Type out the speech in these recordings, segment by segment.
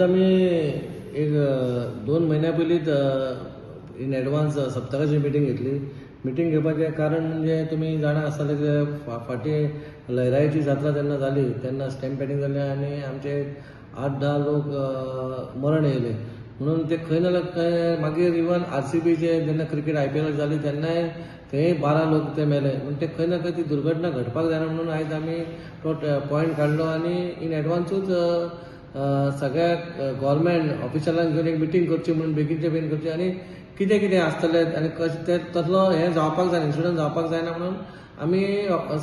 आम्ही एक 2 महिन्या पयलींच इन एडवान्स सप्तकाची मिटींग घेतली. मिटींग घेवपाचें कारण म्हणजे तुमी जाणा आसतले की फाटीं लयराईची जात्रा जेन्ना जाली तेन्ना स्टॅम्प पॅडिंग जालें आनी आमचे 8-10 लोक मरण येयले. म्हणून ते खंय ना खंय मागीर इवन RCBचे जेन्ना क्रिकेट IPL जाली तेन्नाय थंय 12 लोक ते मेले. म्हणून ते खंय ना खंय ती दुर्घटना घडपाक जायना म्हणून आयज आमी तो पॉयंट काडलो आनी इन एडवान्सूच सगळ्या गव्हर्मेंट ऑफिशलांक घेवन एक मिटींग करची म्हणून बेगीनचे बेगीन करची आनी कितें कितें आसतलें आनी कशें ते तसलो हें जावपाक जायना, इन्सिडंट जावपाक जायना म्हणून आमी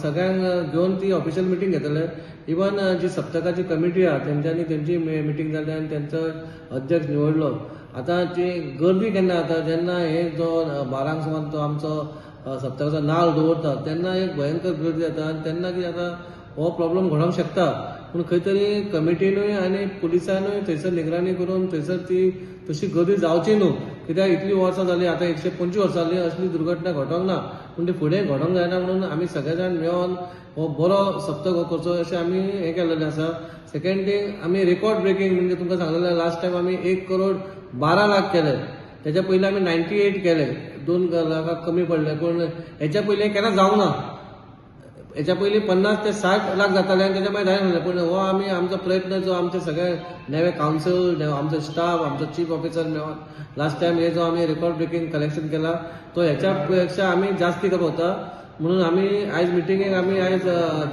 सगळ्यांक घेवन ती ऑफिशियल मिटींग घेतले. इवन जी सप्तकाची कमिटी आहा तेंच्यांनी तेंची मिटींग जाली आनी तेंचो अध्यक्ष निवडलो. आतां ती गर्दी केन्ना जाता जेन्ना हे जो 12 सुमार तो आमचो सप्तकाचो नाल्ल दवरता तेन्ना एक भयंकर गर्दी जाता आनी तेन्ना कितें जाता हो प्रॉब्लेम घडोवंक शकता. पूण खंय तरी कमिटीनूय आनी पुलिसांनूय थंयसर निगराणी करून थंयसर ती तशी गर्दी जावची न्हू. कित्याक इतलीं वर्सां जालीं आतां 125 वर्सां जालीं असली दुर्घटना घडोवंक ना. पूण ती फुडें घडोवंक जायना म्हणून आमी सगळे जाण मेळोन हो बरो सप्तक हो करचो अशें आमी हें केल्लेलें आसा. सेकंड थिंग आमी रेकॉर्ड ब्रेकींग म्हणजे तुमकां सांगलेलें लास्ट टायम आमी 1,12,00,000 केले. तेच्या पयलीं आमी 98 केले, 2 लाखाक कमी पडले. पूण हेच्या पयलीं केन्ना जावंक ना. हेच्या पयलीं 50 ते 60 लाख जाताले आनी तेच्या मागीर जायनासलें. पूण हो आमी आमचो प्रयत्न जो आमचे सगळे नवे कावन्सिल, आमचो स्टाफ, आमचो चीफ ऑफिसर मेळोन लास्ट टायम हे जो आमी रेकॉर्ड ब्रेकींग कलेक्शन केला तो हेच्या पेक्षा आमी जास्ती करप होता. म्हणून आमी आयज मिटिंगेक आमी आयज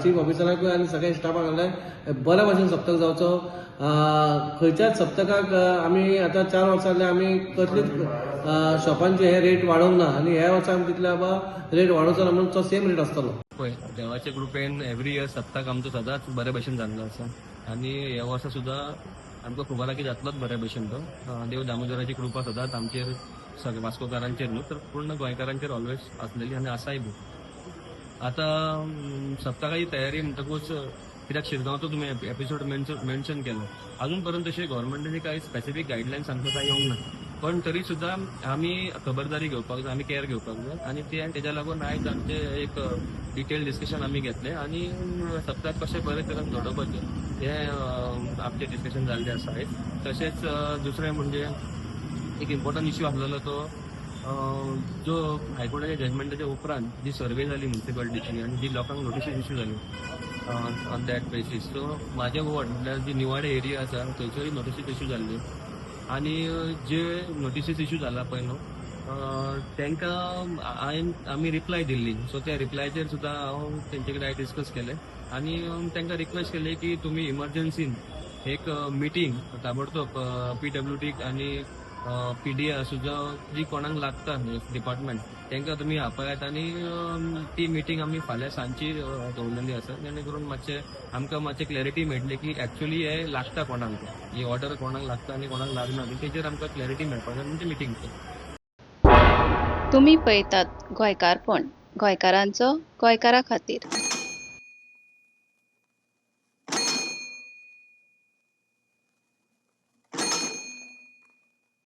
चीफ ऑफिसराकूय आनी सगळ्या स्टाफाक सांगलें बऱ्या भशेन सप्तक जावचो. खंयच्याच सप्तकाक आमी आतां 4 वर्सां जालीं आमी कसलीच शॉपांचे हे रेट वाडोवंक ना आनी ह्या वर्सा आमी चिंतलें बाबा रेट वाडोवचो ना म्हणून तो सेम रेट आसतलो. पळय देवाचे कृपेन एवरी इयर सप्तक आमचो सदांच बरे भशेन जाल्लो आसा आनी ह्या वर्सा सुद्दां आमकां खबर आहा की जातलोच बऱ्या भशेन तो. देव दामोदराची कृपा सदांच आमचेर सगळे वास्कोकारांचेर न्हू तर पूर्ण गोंयकारांचेर ऑलवेज आसलेली आनी आसाय बी. आतां सप्तकाची तयारी म्हणटकूच कित्याक शिरगांवचो तुमी एपिसोड मेन्शन केलो अजून पर्यंत तशें गव्हर्मेंटाची कांय स्पेसिफीक गायडलायन्स आमकां कांय येवंक ना. पण तरी सुद्दां आमी खबरदारी घेवपाक जाय, आमी केअर घेवपाक जाय आनी तेज्या लागून आयज आमचे एक डिटेल डिस्कशन आमी घेतलें आनी सप्तक कशें बरे तरेन घडोवपाचें हें आमचें डिस्कशन जाल्लें आसा आयज. तशेंच दुसरें म्हणजे एक इम्पॉर्टंट इश्यू आसलेलो तो जो हायकोर्टाच्या जजमेंटाच्या उपरांत जी सर्वे जाली म्युन्सिपालिटीची आनी जी लोकांक नोटिसीस इश्यू जाली ऑन दॅट बेसीस. सो म्हाजे वॉर्ड म्हटल्यार जी निवाडे एरिया आसा थंयसरूय नोटिसीस इश्यू जाल्ली आनी जे नोटिसीस इश्यू जाला पळय न्हू तांकां आमी रिप्लाय दिल्ली. सो त्या रिप्लायचेर सुद्दां हांव तेंचे कडेन डिस्कस केलें आनी तांकां रिक्वेस्ट केली की तुमी इमर्जन्सीन एक मिटींग ताबडतोब PWD आनी PDA सुद्दां जी कोणाक लागता डिपार्टमेंट तांकां तुमी आपयात आनी ती मिटींग आमी फाल्यां सांजची दवरलेली आसा जेणे करून आमकां क्लॅरिटी मेळटली की एक्चुअली हे लागता कोणाक, ही ऑर्डर कोणाक लागता आनी कोणाक लागना तेचेर आमकां क्लॅरिटी मेळपाक जाय म्हणजे मिटींग. तुम्ही पळयतात गोंयकारपण, गोंयकारांचो गोंयकारा खातीर.